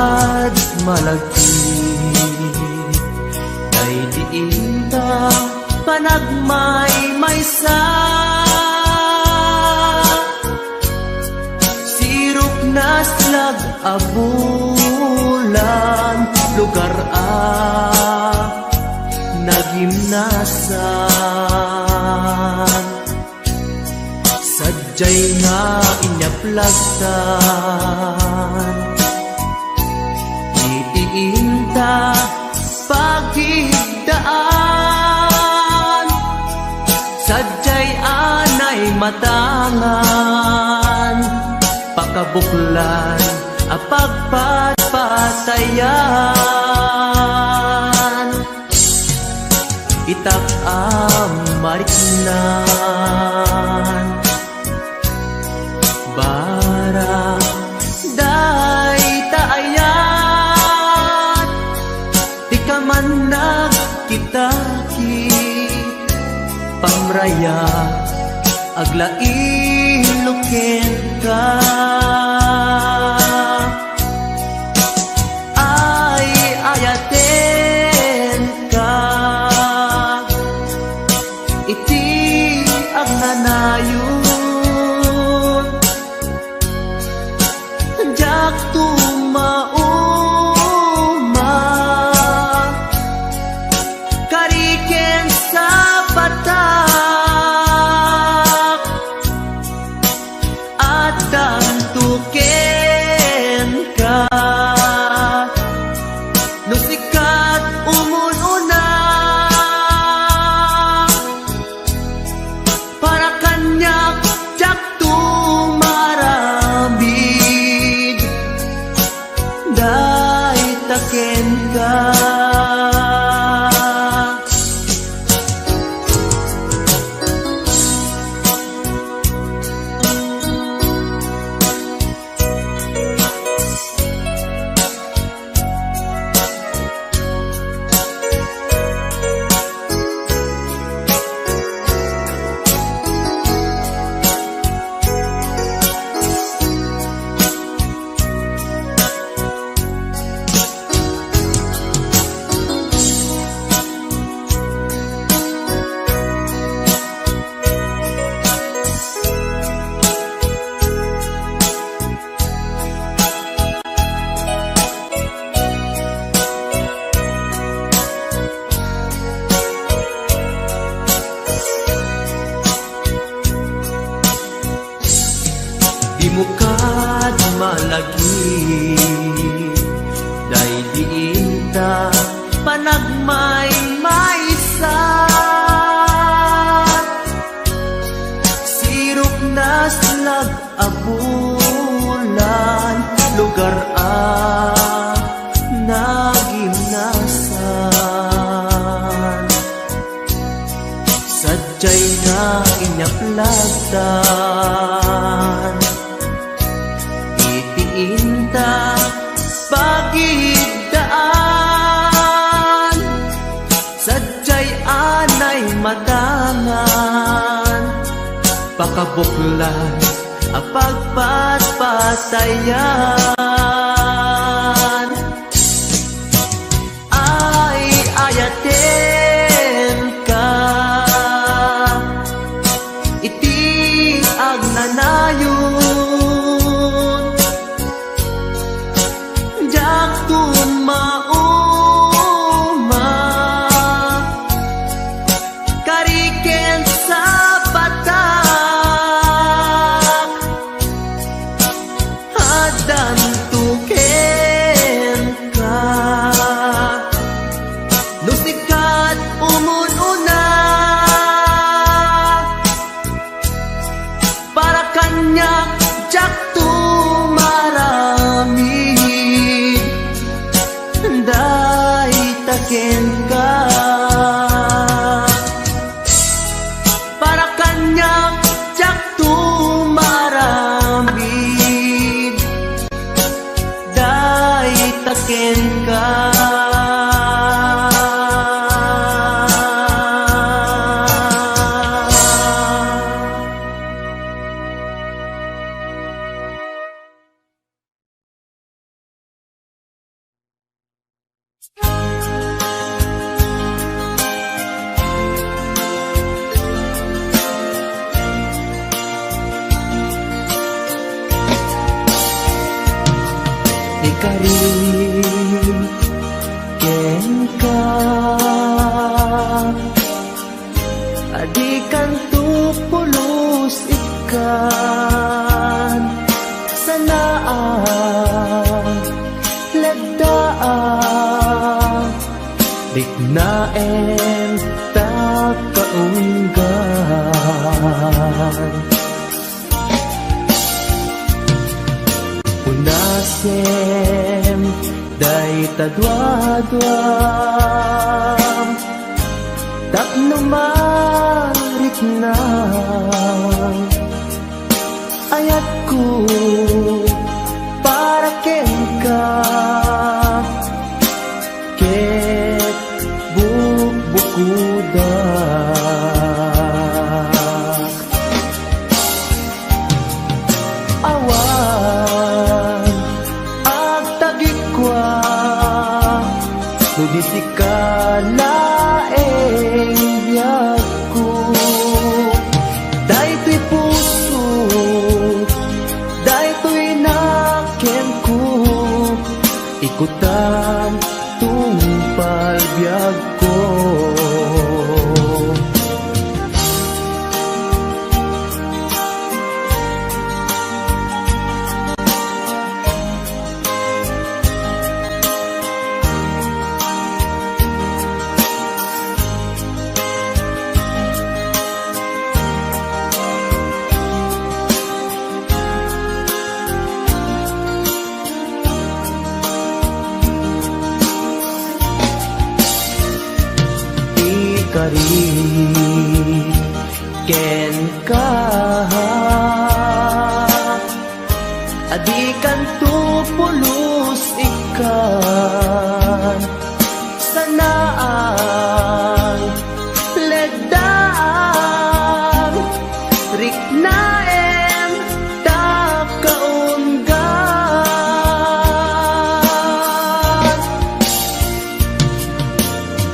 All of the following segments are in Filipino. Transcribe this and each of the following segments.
mukad malagi kay diin ta panagmay-maysa. Sirok na slag abulan lugar nagimnasan. Sadyay nga inyaplagtan itiinta pagigdaan. Sadyay anay matangan pakabuklan apagpatpatayan. Itak mariknan bara day taayan. Di ka man nagkitaki pamraya aglain ka. Ay ayaten ka iti agnanayon. Jak tumauma kariken sa patak at dantuken ka. Nusikat umununa para kanyak jak tumarabid day taken ka. Di mukad malagi day diinta panagmay-maysa. Sirok na slag abulan lugar nagimnasan. Sadyay na inyaplagtan itiinta pagigdaan. Sadyay anay matangan pakabuklan apagpatpatayan. Ay ayaten ka iti agnanayon. Jak tumauma kariken sa patak at dantuken ka. Nusikat umununa para kanyak jak tumaramid day taken ka. Para kanyak jak tumaramid day taken ka. Ikarin ken ka adikan tu pulos ikan sanaan lagdaan dignaen ta kaunggan unasem day tadwadwam tapno marit na ayat ko para ken ka ket bukuda awan ag tagikwa Sudi si kalaeng biyag ko daytoy puso daytoy naken ko ikutan tungpal biyag ko kari ken ka adikan tu pulos ikan sanaan ledaan riknaen ta kaunggan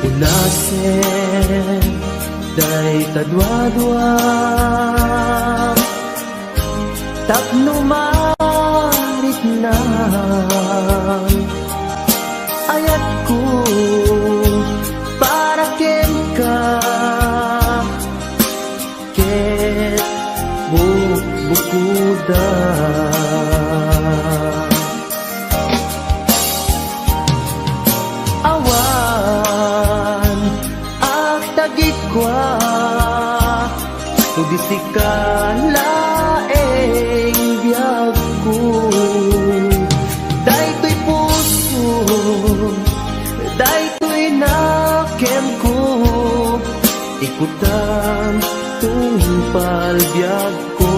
unasen day tadwadwam tapno marit na ayat ko para ken ka ket bukuda awan ak tagikwa Sudi si kalaeng biyag ko daytoy puso daytoy naken ko ikutan tungpal biyag ko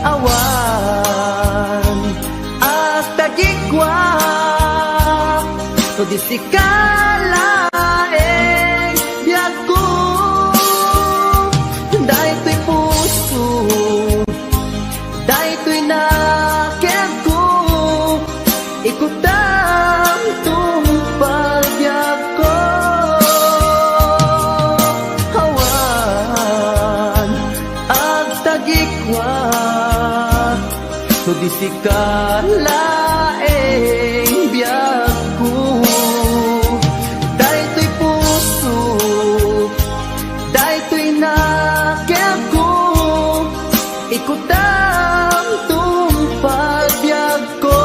awan at tagikwa Sudi si kalaeng biyag ko daytoy puso daytoy naken ko ikutan tungpal biyag ko awan ag tagikwa sudi si kalaeng biyag ko daytoy puso daytoy naken ko ikutan tungpal biyag ko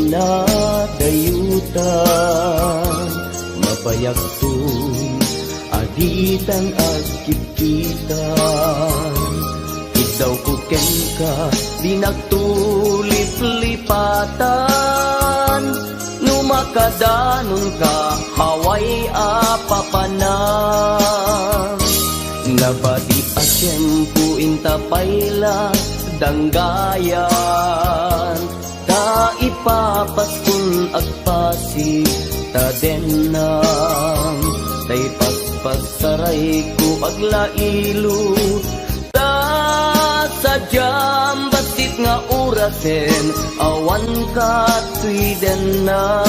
pinadayutan, mabayag to'y agitan at kitkitan. Daw ko ken ka, di nagtulip-lipatan. Numakadanon ka, haway apapanan. Nabati a tiyempo intapayla danggayan. Ta ipapaskun agpasi ta denang. Tay paspasaray ko aglailo. Sadyam basit nga orasen, awan ka tuiden na.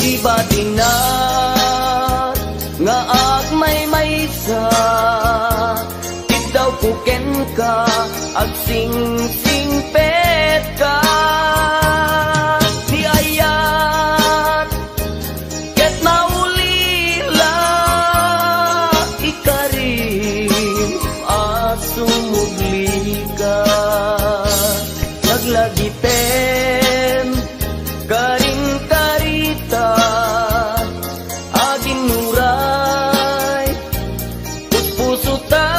Iba dinat nga agmay-maysa, daw kuken ka, agsing-singpet ka. Di ayat, ket maulila, ikarin, sumugli ka. Naglagiten, karing-karita, aging nuray, puso ta.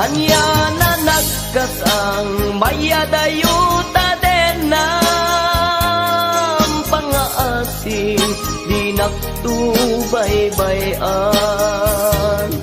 Anya na nagkas ang mayadayuta den ng pangaasin, di naktubaybayan.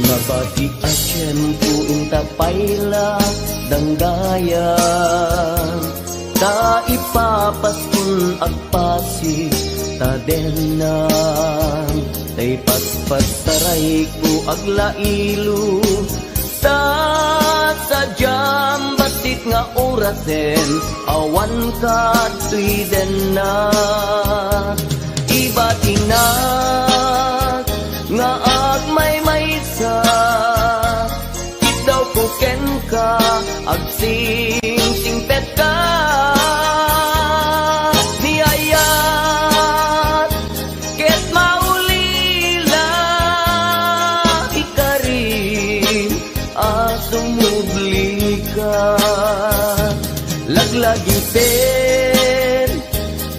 Nabati a tiyempo intapayla danggayan. Ta ipapaskun agpasi ta denang. Tay paspasaray ko aglailo. Ta sadyam basit nga orasen, awan ka tuiden na. Iba tinag nga agmay-maysa, daw kuken ka, agsing-singpet ka. Niyayat, ket maulila, ikarin, sumubli ka. Laglagiten,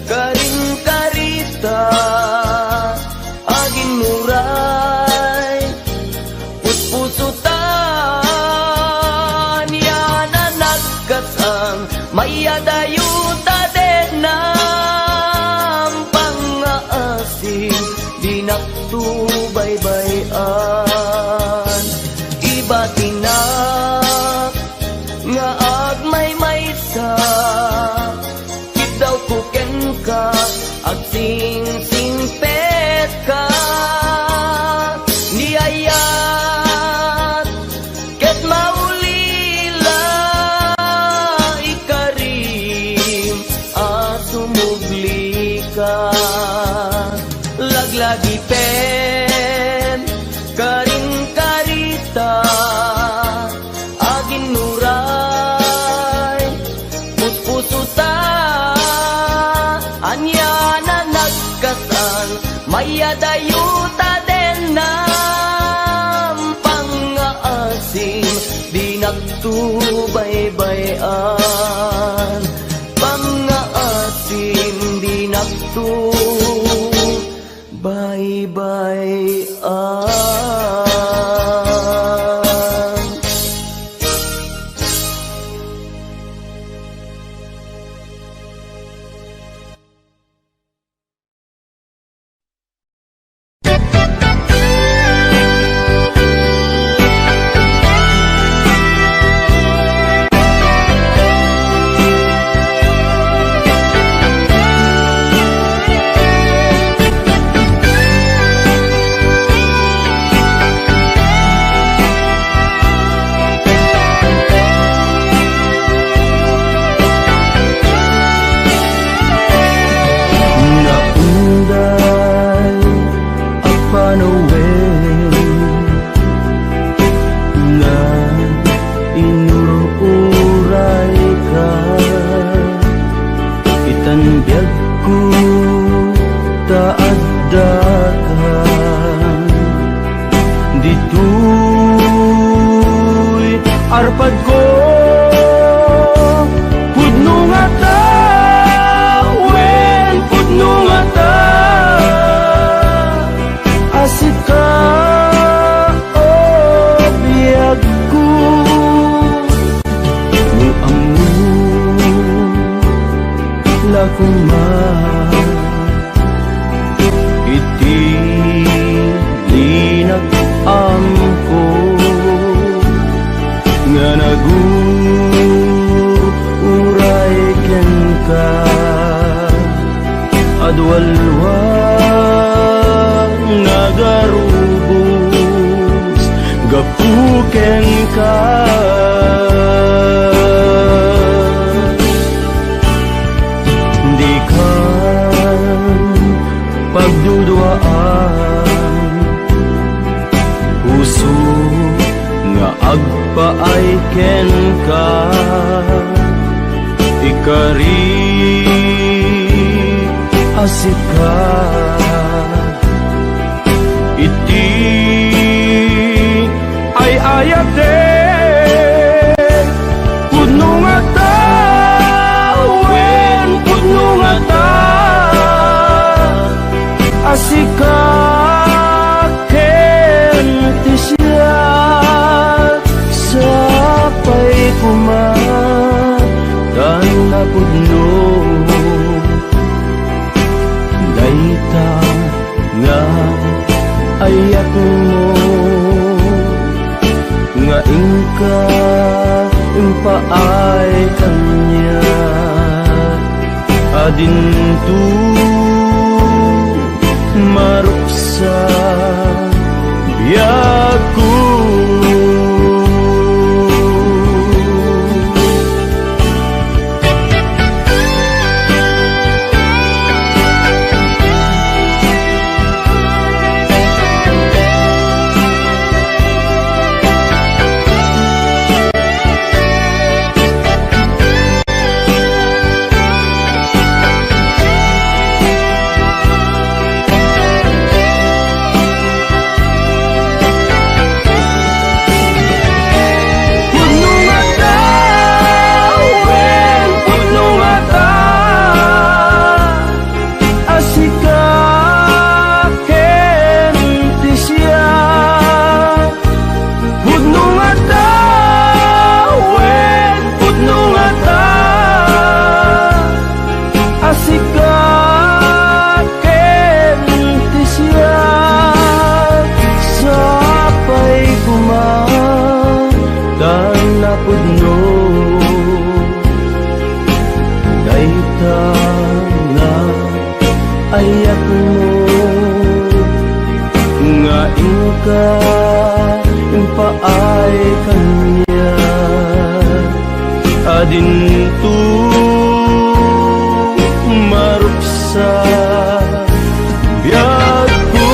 karing-karita, aging muray, puspusutan, yan ang nagkasang mayadayuta den ng pangaasin, di naktubaybayan. Iba tinak nga agmay-maysa, daw kuken ka, agsing-singpet ka. Niyayat, ket maulila, ikarim, sumugli ka. Laglagiten, karing-karita, aging nuray, puspusuta. Anya na nagkasang mayadayuta den ng pangaasim, di naktubaybayan. Pangaasim, di naktubaybayan. Dito'y arpad ko pudno nga ta, wen pudno nga ta. Asit ka o biyag ko nung amun lakong iti linag-amko nga naguray ken ka adwalwang nagarubos gapuken ka. Di ka pagduduaan puso nga agpaay ken ka. Ikari asik ka iti ay ayate pudno nga ta, wen pudno nga ta. Asik ka ken ti siya sapay kumadan na pudno dayta nga ayat mo nga ingka impaay kanya adintu maruksa biyaku. Ayat mo nga ingka impaay kanya adintu maruksa biyaku.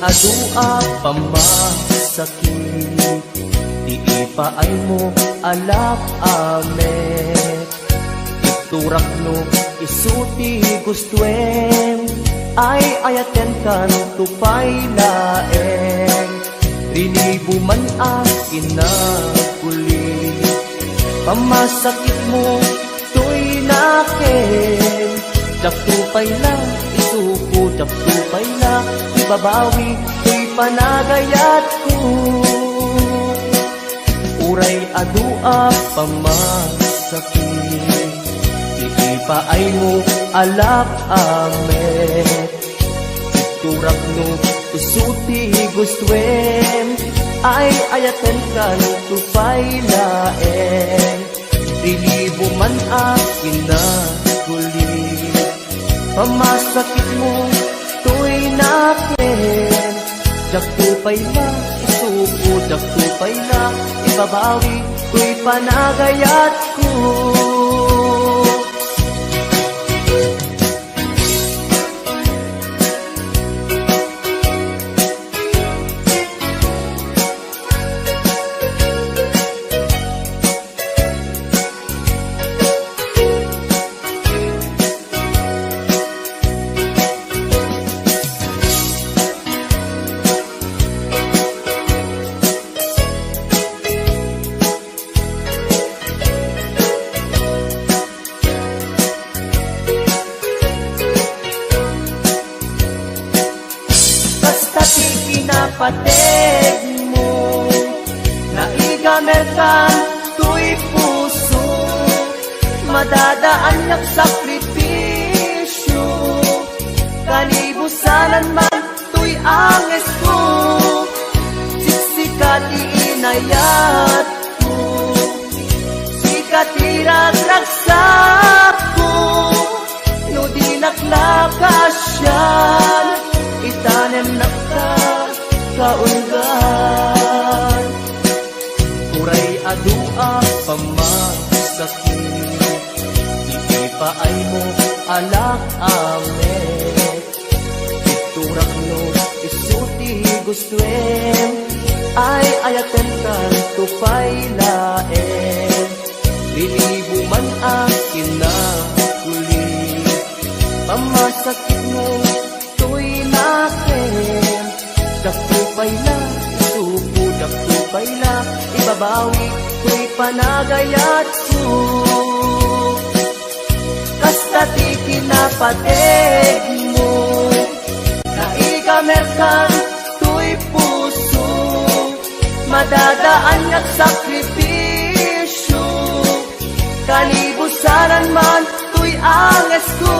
Adua pamasakit di ipaay mo alak amet iturak no isuti gustuen ay ayaten kan tupay laeng rinibuman inakuli pamasakit mo tuy nakin daktupay lang isuko daktupay lang babawi tuy panagayat ko uray adua pamasakit di Ipaay mo alak amet turak no usuti gustwen ay ayaten kan tupay laen dilibo man akin na guli pamasakit mo tuy nakin jak tupay na isuko jak tupay na ibabawi tuy panagayat ko. Pateg mo naigamer ka tuy puso madadaan yak sakripisyo kanibusanan man tuy anges ko siksikati inayat ko sikatiran ragsak ko no di naklakasyan itanem nakta kaunggan kuray adua pamasakit ipaay mo alak amet iturak no isuti gustwen ay ayaten kan tupay laen lilibo man akin na kuli pamasakit mo tuy nakin daktupay na, isupo, daktupay na, ibabawi, tuy panagayat ko. Kasta ti kinapateg mo, naigamer kan, tuy puso, madadaan yak sakripisyo, kanibusanan man, tuy anges ko,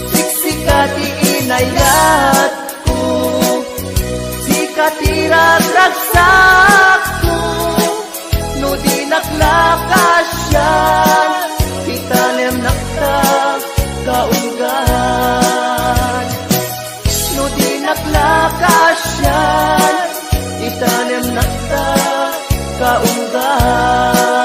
siksikati inayat katirag ragsak ko no di naklakasyan itanem nakta kaunggan no di naklakasyan itanem nakta kaunggan.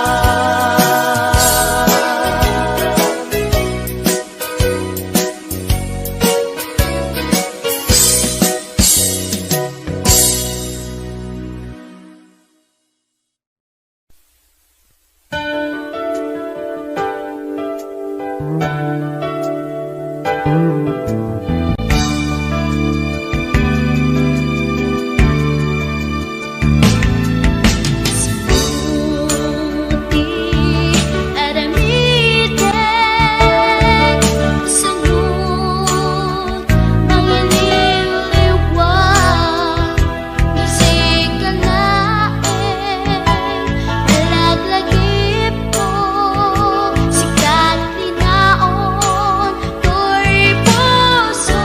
Sikat linaon, tuy puso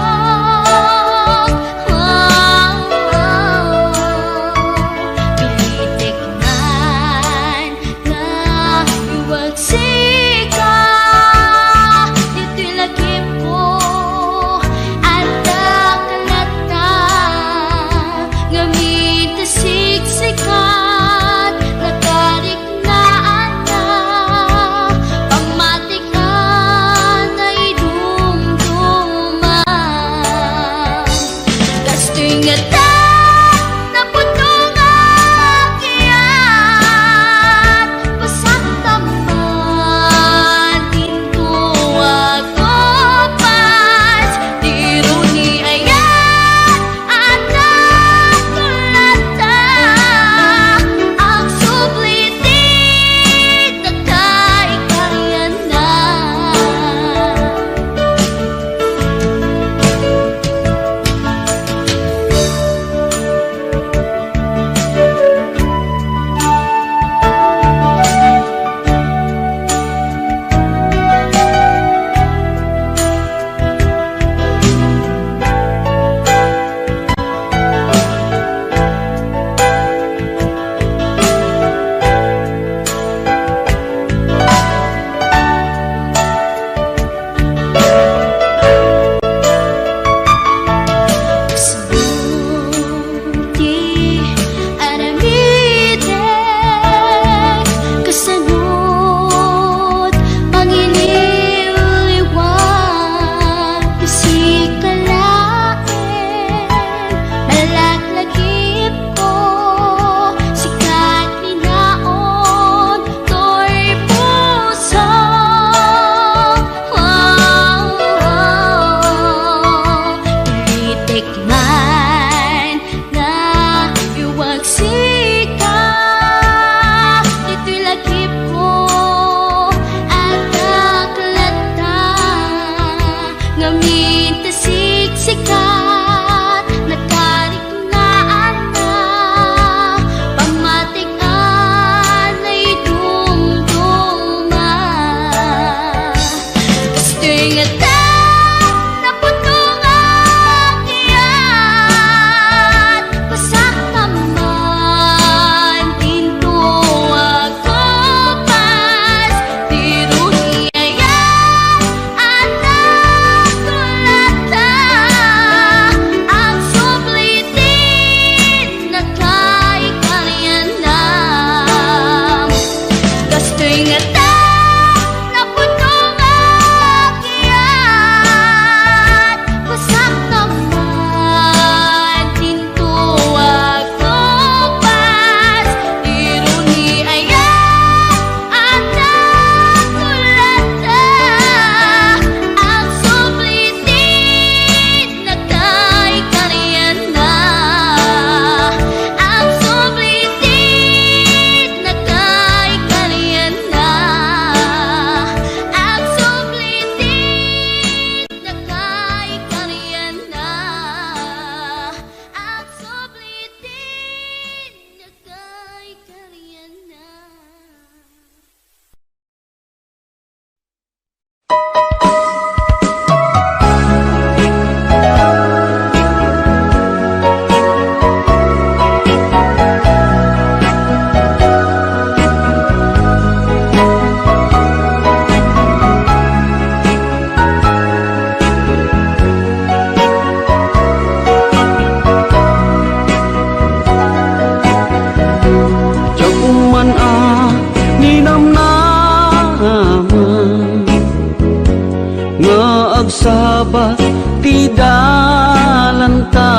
nga agsabat ti dalanta.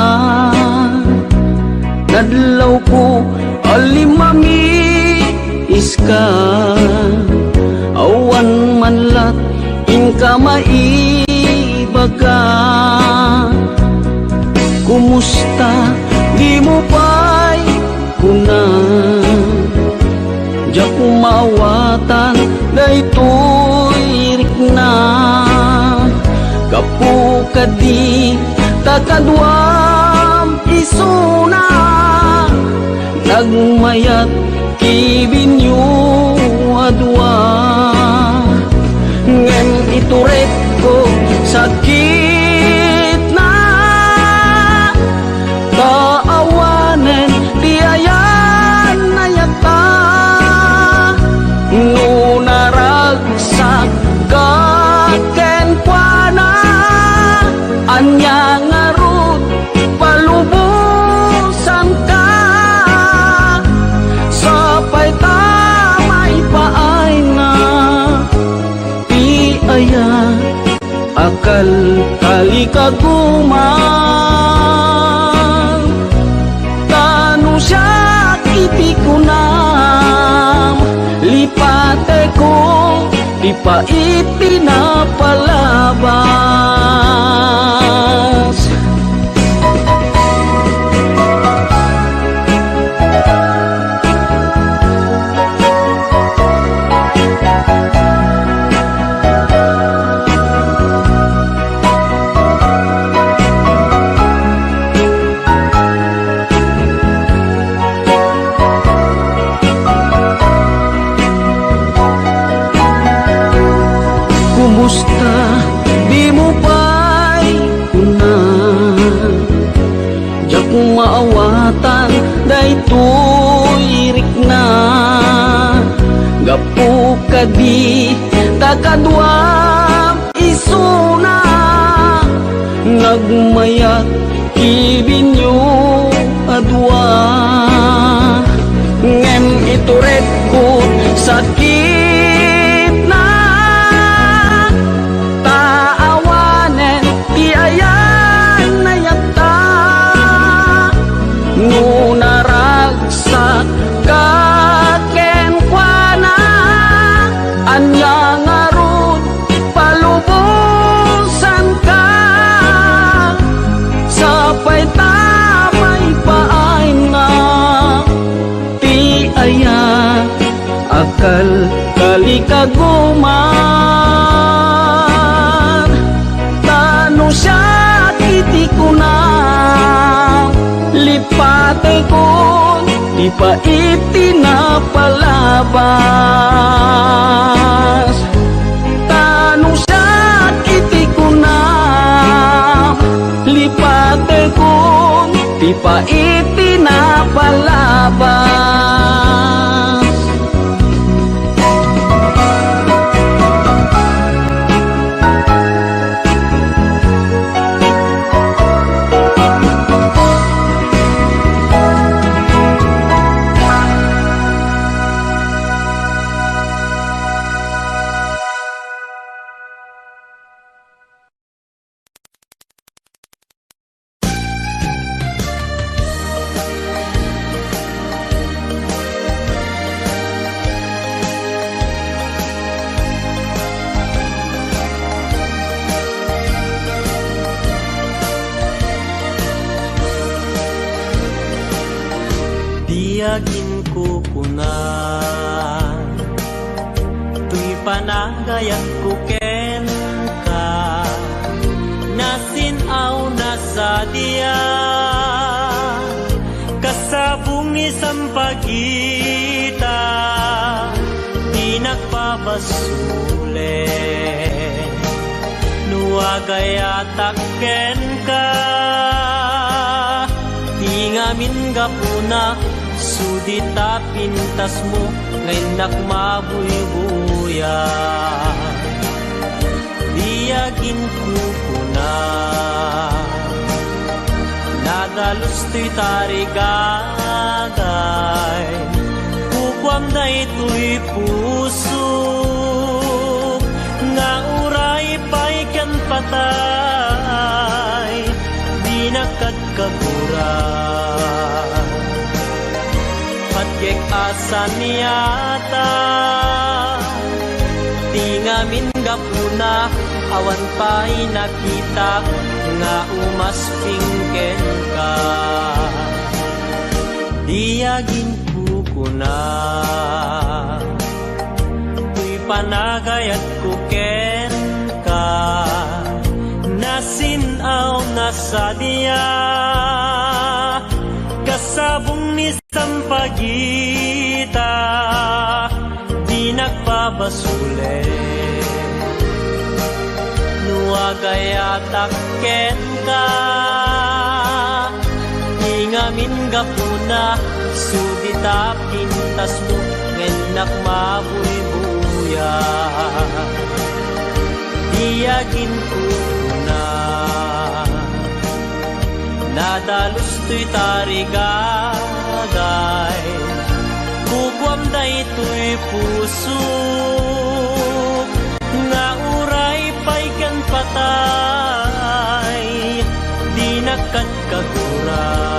Nadlaw ko alimami iska, awan manlat inka maibaga. Kumusta di mo pa'y kuna, di ako mawatan daytoy rikna. Kapu kadi takadwam isuna, nagmayat kibinyo adwa. Ngem ituret ko sakit na, kaawanen tiayan na yata. No naragsak kaken kuana, anya ngarut palubusan ka. Sapay tamay paay na ti aya, akal kali kaguman. Tanu siya iti kunam, lipate ko di pa itinapalabas. Kumusta di mo pa'y kuna, di ako maawatan daytoy rikna. Gapu kadi takadwam isuna, nagmayat kibinyo adwa. Ngem ituret ko sakit na, taawanen ti ayan na yata. No naragsak kaken kuana, anya ngarut palubusan ka. Sapay tamay paay na ti aya, akal kali kaguman. Tanu siya iti kunam, lipate ko di pa itinapalabas. Tanu siya iti kunam, lipate ko di pa itinapalabas. Tiyagin ko kuna, tuy panagayat ko ken ka. Nasinaw na sa diya, kasabong isang pagita, di nagpapasule. Nuwagayatak ken ka, di ngamin gapuna, sudita pintas mo ngayon nakmabuy-buya. Diyagin kukuna, nadalos to'y tarigagay, kukwam na ito'y puso, patay, di nakagkagura. Patgek asan niyata, di ngamin gapuna, awan pa'y nakita, nga umaspingken ka. Diyagin kukuna, tuy panagayat kuken ka, nasinaw na sa diya, kasabong ni sampagita, di nagpabasule. Nuagayatak ken ka, ngamin gapuna, sudita pintas mo, ngenak mabuy-buya. Diyagin ko na, nadalus to'y tarigagay, kukwam da ito'y puso, nga uray pa'y kan patay, di nakagkagura.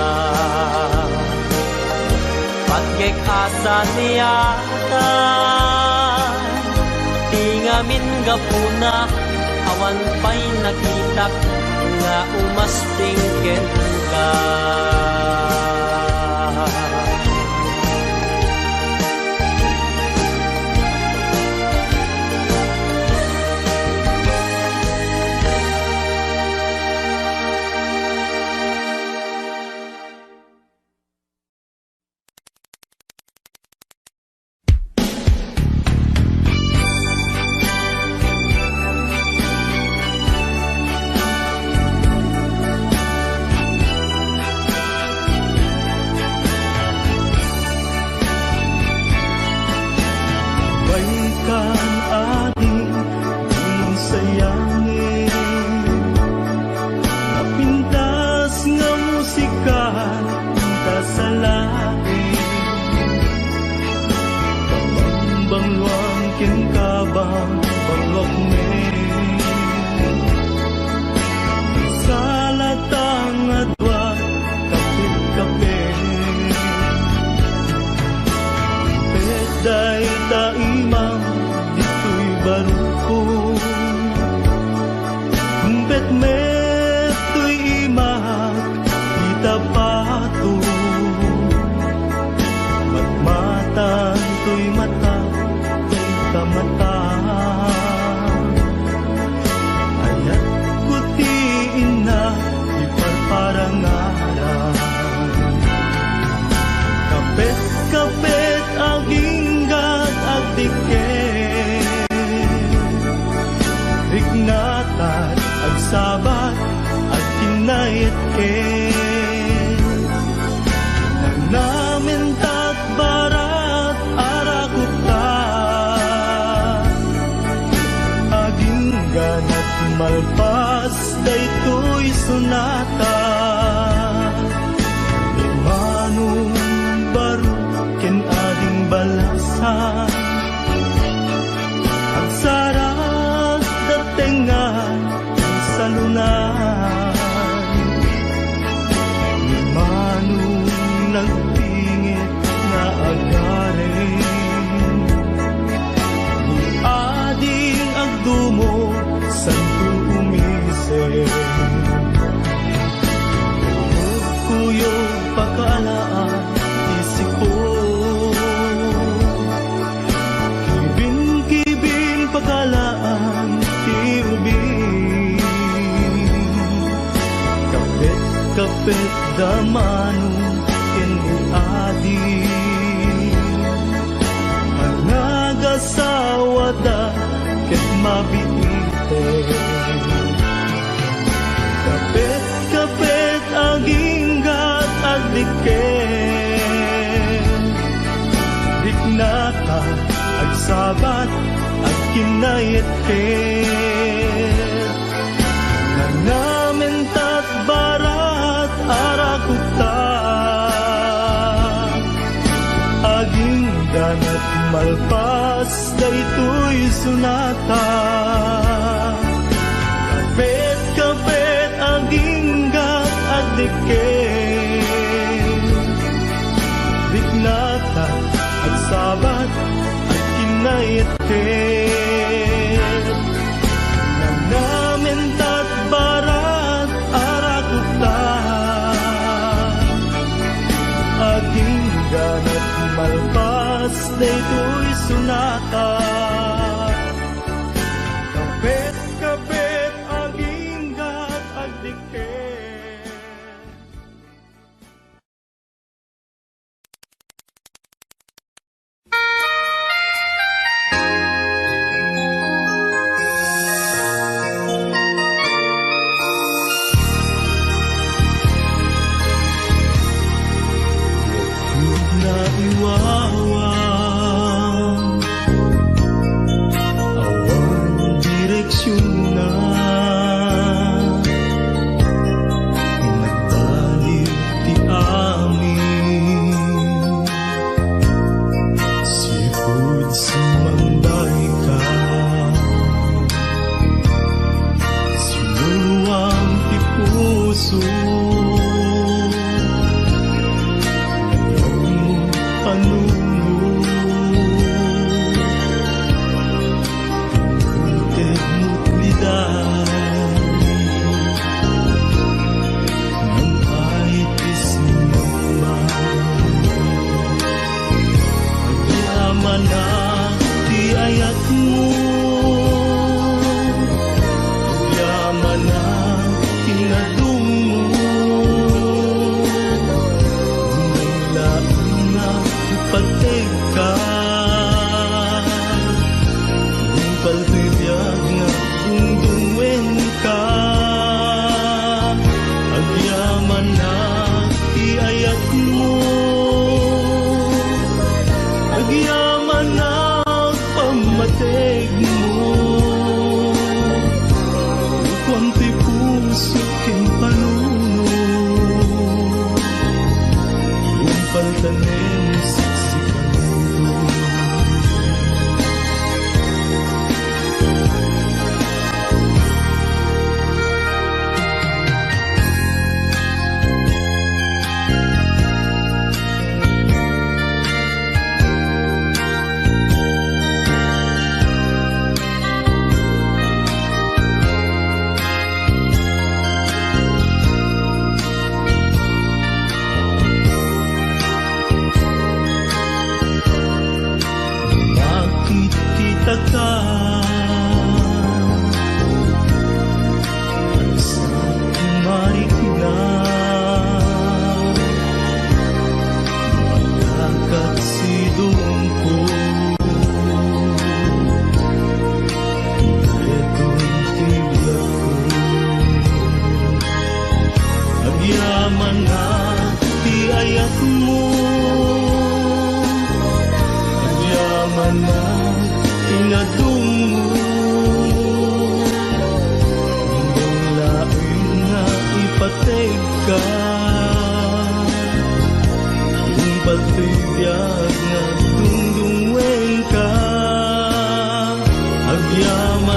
Patgek asa niyata, di ngamin gapuna, awan pa'y nakitak, nga umaspingken ka. Malpas daytoy sunata, manong baro ken ading balasan, ang sarap datengan sa lunan, manong nagtingit na agarin, ading agdumo santo umise, kuyog pagkaalaan isip ko, kibin pagkalaan tiubing, kapit damanong kenadi, ang nagasawa da ket mabiti, kapit aginggat agdiken, diknata agsabat agkinayet ken, nangamentat barat arakukta, aging ganat malpas daytoy sunata,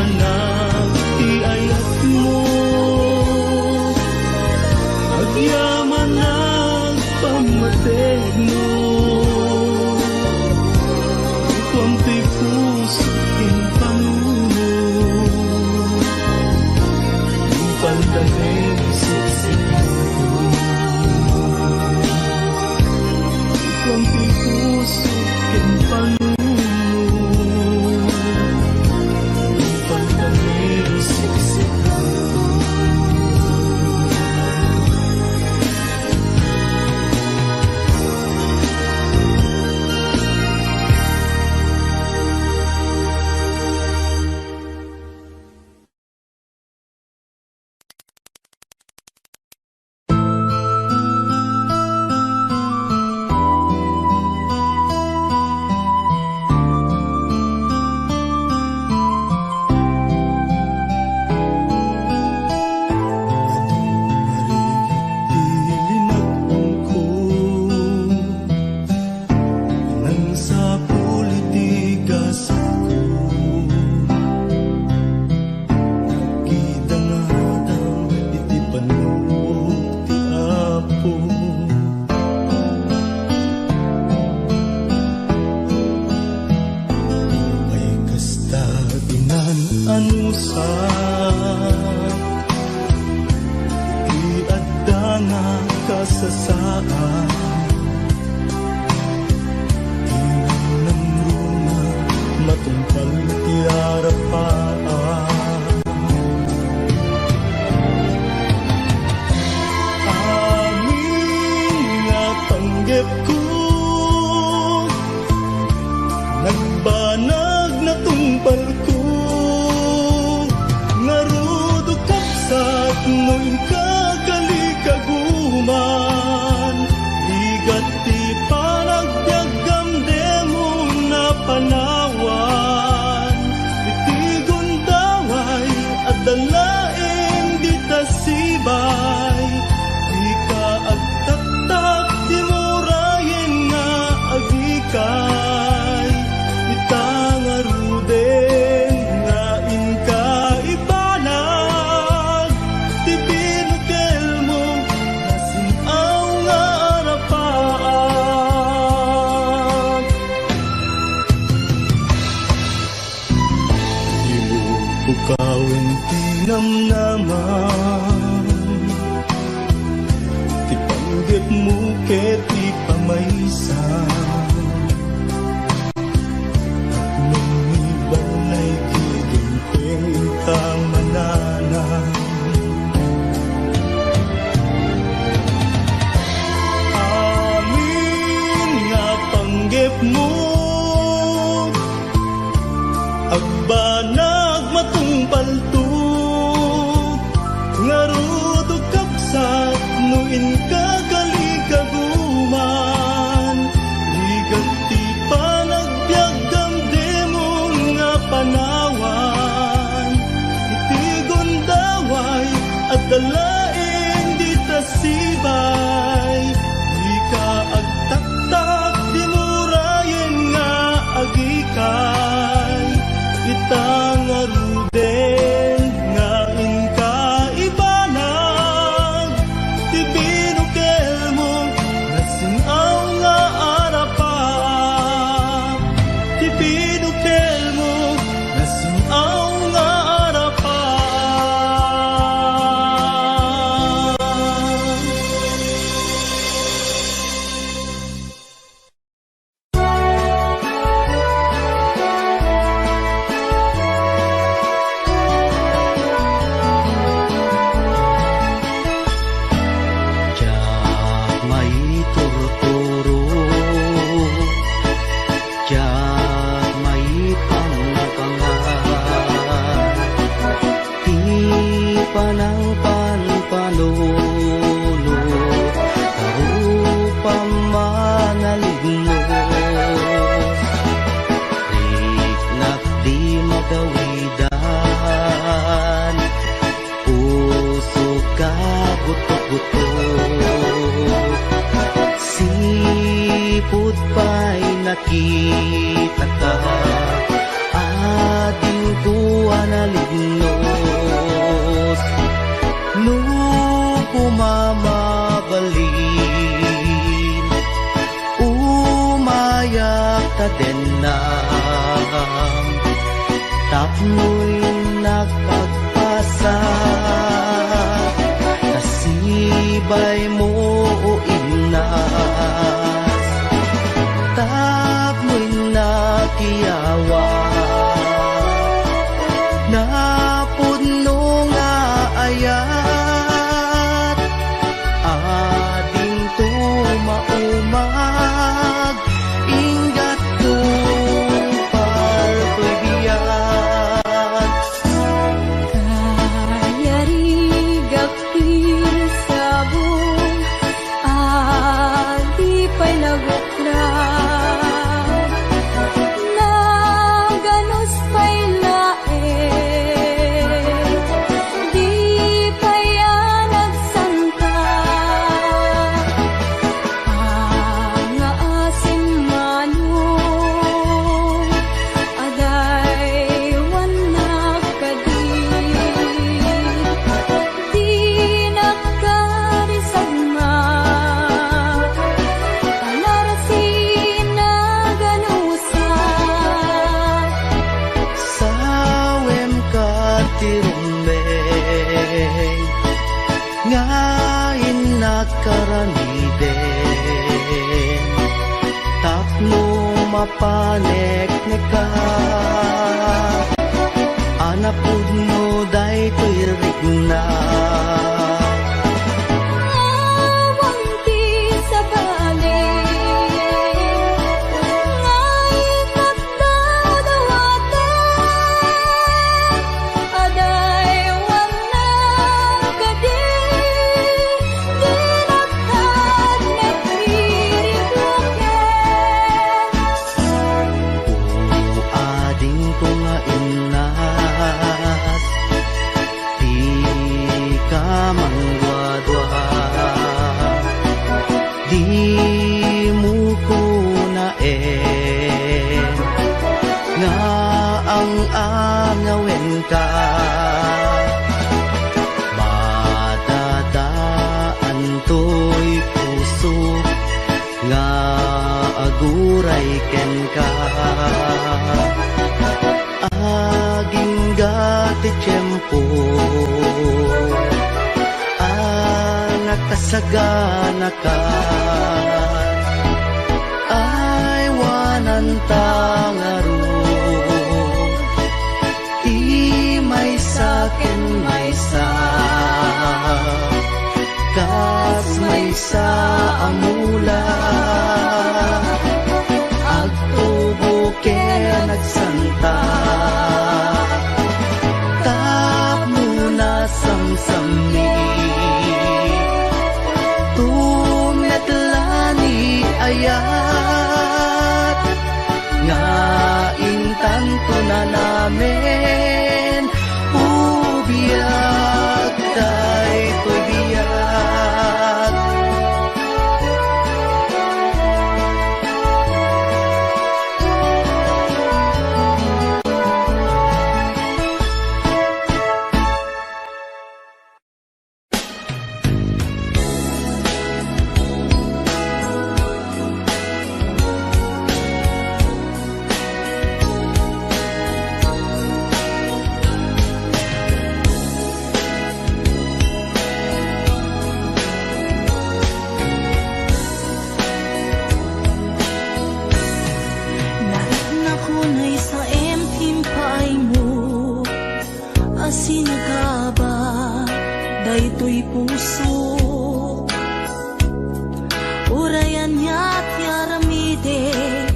anak ti ayat mo, agyaman ang pamateg mo, kuampi puso king Pangulo, yung pandanig siksik mo, kuampi puso king Pangulo. Nagbanag na tumpal ko, ngarudo kapsat no'y kagalikaguman, ligat ti panagbiagam demo na panawan, itigon daway at dalaeng di tasibay, di ka agtatak di murayen nga agikay. Bukawin tinamnaman, ti panggap mo ket ti pamaysa, at nung ibalay giginting kang mananan. Amin nga panggap mo, agbanag matungpal to, ngarudo kapsat nuin kagalikaguman, ligat ti panagbiagam demon nga panawan, itigon daway at dalaeng di tasibay, di ka agtaktak di murayen nga agikay. Itang aruden nga inka ibanag, ti binukel mo nasinaw nga arapan, ti binukel mo nasinaw nga arapan. Sipud pa'y nakita ka, ading buwan rumbeng ngain nakaramiden tapno mapanek neka anapud mo day tuirik na angawin ka madadaan to'y puso nga aguray ken ka aging gati tiyempo nakasagana ka ay wanan tangaro may sakin may sa kas may sa amula agtubo ken nagsanta tap muna samsami tumetlani ayat nga intanto na namin biyak tay ko'y biyak daytoy puso urayan niya't yaramidek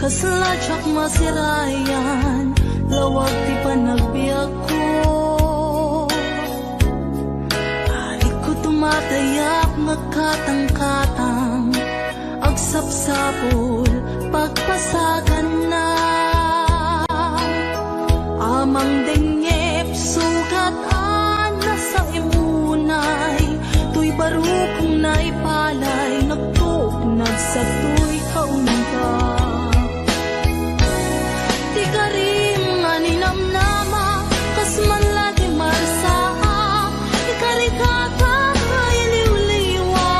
kasaladyak masirayan lawag ti panagbiag ko alik ko tumatayak magkatang-katang agsapsapol pagpasagan na amang denyep sugat sa imunay tuy barukong naipalay nagtugnad sa tuy kaunta di karim nga ninamnama kas man lagi marsaa di karikata kay liwliwa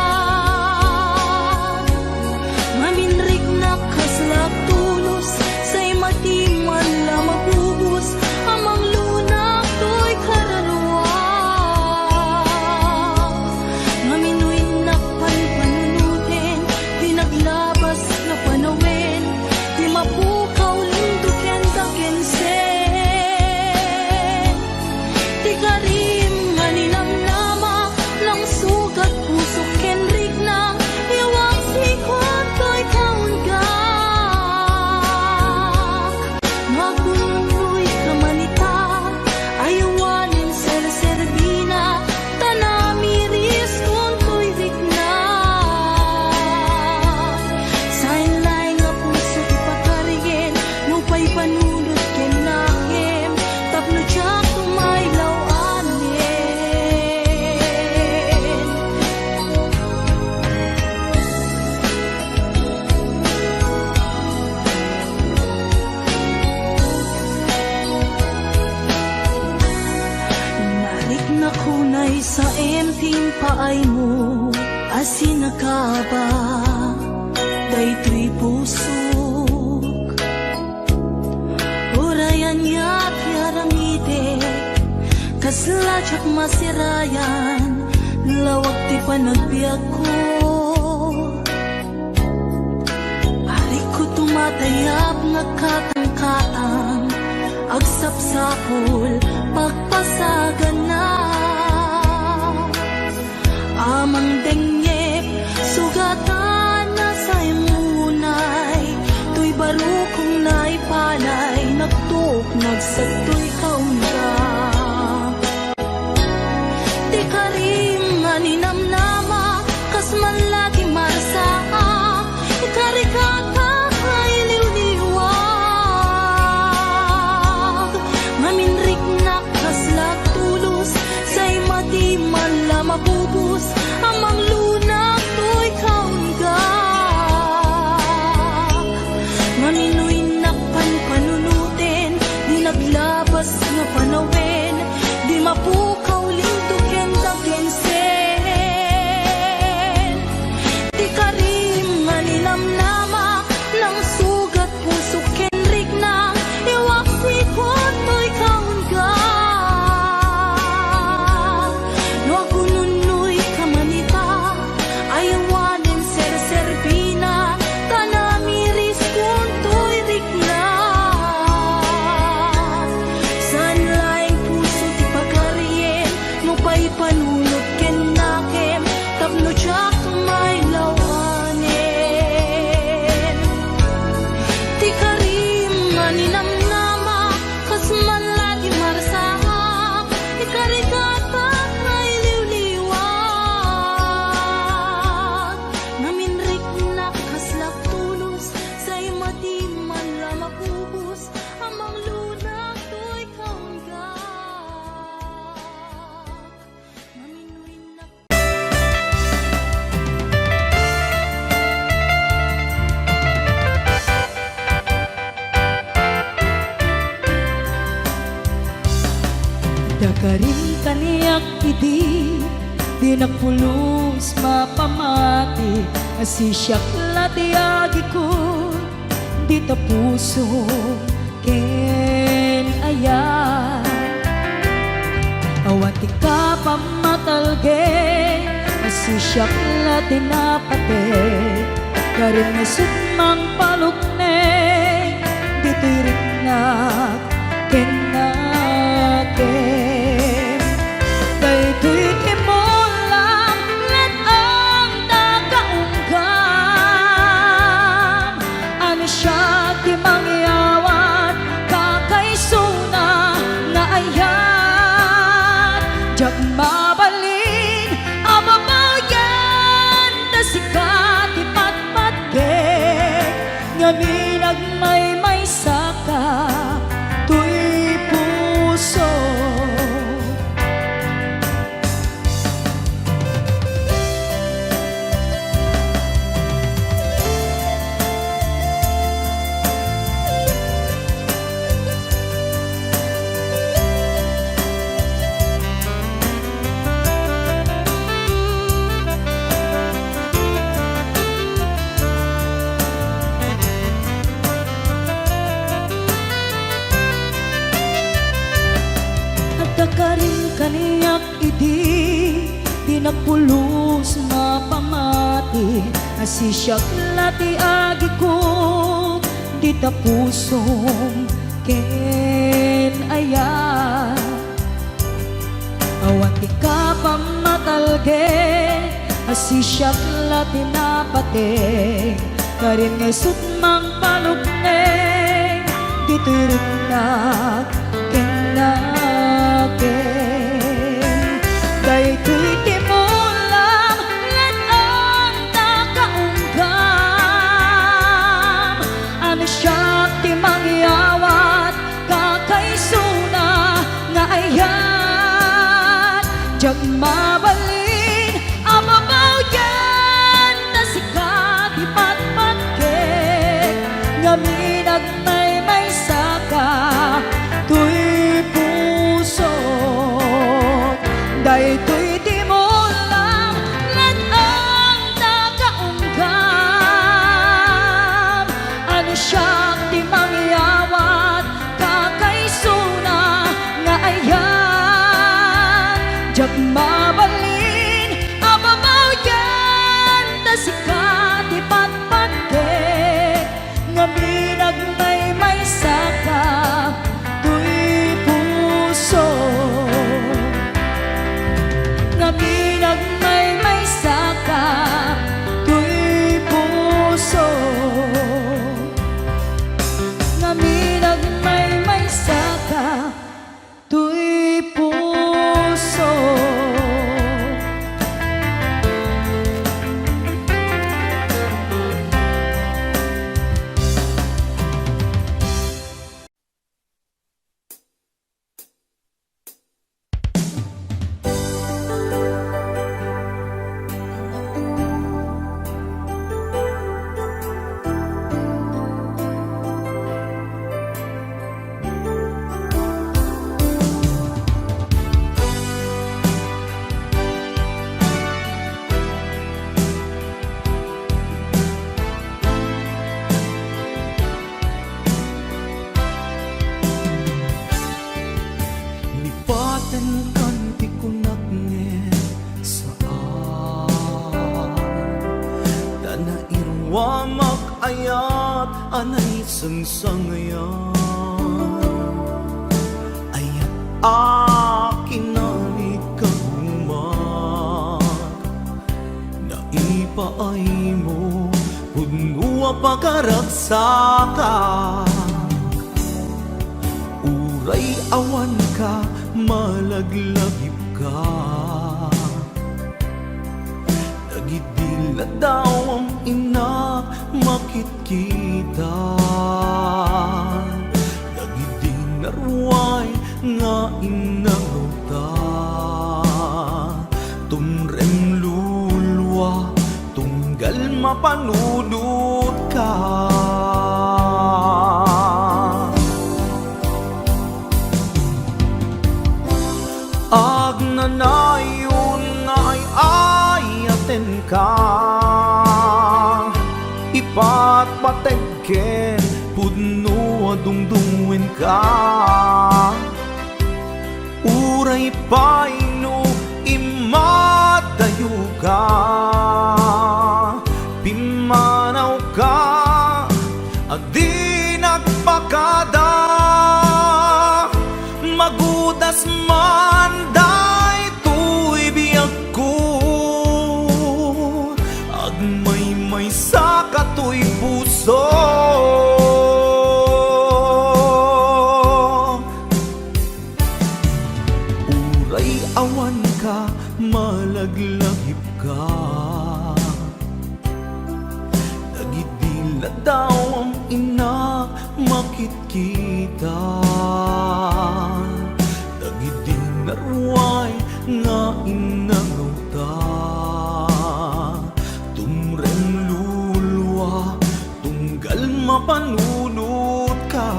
maminrik na kaslak tulos say matiman la mabubus amang lunak tuy kararwa sa emping paay mo asin nakaba daytoy pusok urayan ya't yaramidek Kaslajak masirayan, lawag ti panagbiag ko. Ari ko tumatayap nagkatang-katang, agsapsapol pagpasagan na. Amang dengyep, sugatan na sa imunay, tuy baro kong naipalay, nagtuk nagsagtoy kaunda. Di karim nga ninamnama, kas man lagi marsaa, ikarikata ay liwliwag. Maminrik na kaslag tulos, say madi man la mabubus, amang lunak to'y kaunggak. Maminoy nakpan panunutin, di naglabas nga panawin, di mapukaw lintukin dagensen. Di karim nga ninamnama, nang sugat puso kenrik na, iwak sikot to'y kaunggak. No agununoy kamanita, ayawanin ser-serbina, tanamiris kun to'y rikna. San laing puso ti pagkarien, no pa'y panunod ken nakem, tapno tsak may lawanin. Ti karim nga ninamnama, kas man lagi marsaha, ikarigata ay liwliwag. Naminrik na kaslak tulos, say madi man la mapubus, amang lunak to'y kaunggak. Maminoy na Dakarin kaniyak idi, di nagpulos mapamati, asisyak latiagi ko, di tapuso ken aya. Awan ti ka pamatalge, asisyak latinapate, karin nga sutmang palukne, di tirik na ken natin. Daytoy timulang let ang tagaunggam, ano siya ti mangyawat, kakaisuna na ayan. Diyak mabalin, amabayan, na sikat ipatpatgek, ngaminag may saka, tuy puso. Dakarin kaniyak idi, di nagpulos mapamati, asisyak latiagi ko, di tapusong ken aya. Awan ti ka pamatalge, asisyak latinapate, karin nga sutmang palukne, di tirik na ken natin. Daytoy timulang let ang tagaunggam, ano siya ti mangyawat, kakaisuna nga ayan. Diyak mabalin, amabayan, na sikat ipatpatgek, ngaminag may saka, tuy puso. Daytoy timulang let ang tagaunggam, ano siya ti mangyawat, kakaisuna nga ayan. jak mabalin ababaw yan ta sikat ipatpatke ngami nagmay saka tuy puso ngami nagmay saka tuy puso ngami nagmay saka tuy puso. Lipatan kan ti kunak nge saan Dana irwamak ayat anay sangsangayan Ayat akin nalit kagumak Naipaay mo punua pagkaragsakan Uray awan ka, malaglagip ka Nagidila daw ang ina, makit kita Nagidinarway nga inangota Tumrem lulwa, tunggal mapanudot ka Agnanayon nga ay ayaten ka Ipat pategken pudno adungdungwen ka Uray paino imadayo ka Pimanaw ka adi nagpakada Magudas man day tuy biyag ko Agmay sa katoy puso Uray awan ka, malaglagip ka Nagidila daw ang ina, makit kita Nagidinarway nga inangota Tumrem lulwa, tunggal mapanunot ka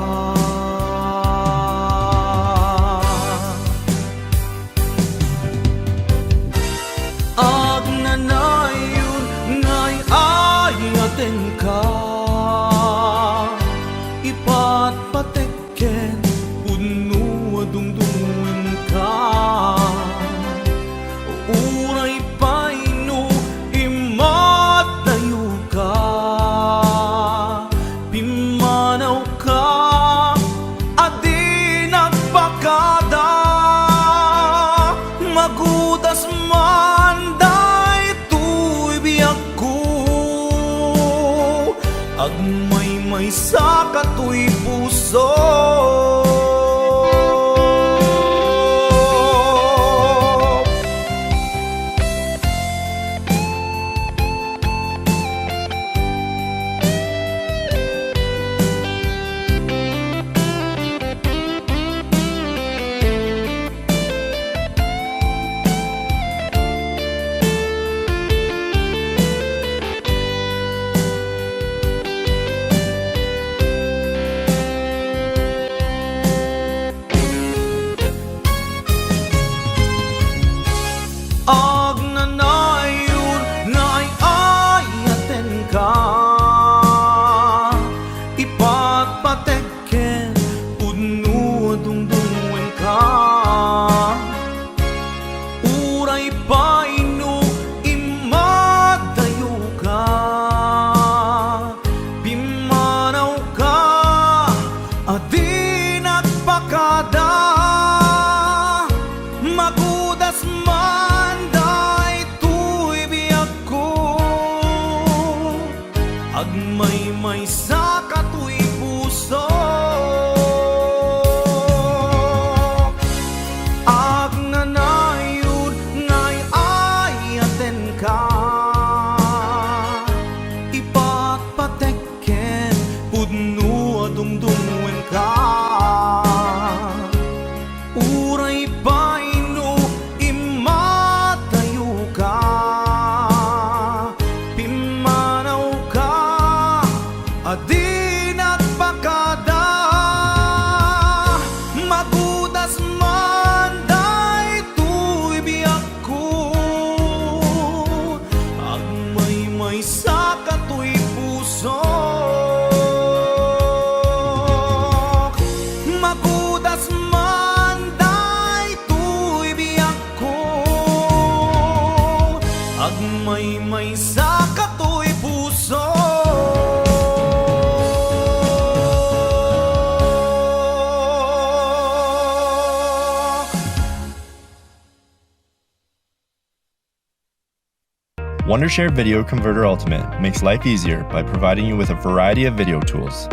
Agnanayon nga'y ayaten ka Ipat patekken puno adungdungwen ka Uray paino imatayo ka Pimanaw ka adi nagpakada Magudas man day tuy biyag ko Agmay sa katoy puso Magudas man daytoy biag ko, agmay-may sa katoy puso. Ag nanayod ngay ayaten ka, ipatpatekken pudno adungdungwen ka. Uray paino imatayo ka, pimanaw ka, adi nagpakada. Magudas man daytoy biag ko, agmay-may sa katoy puso. Magudas man daytoy biag ko, agmay-may sa katoy puso. Wondershare Video Converter Ultimate makes life easier by providing you with a variety of video tools.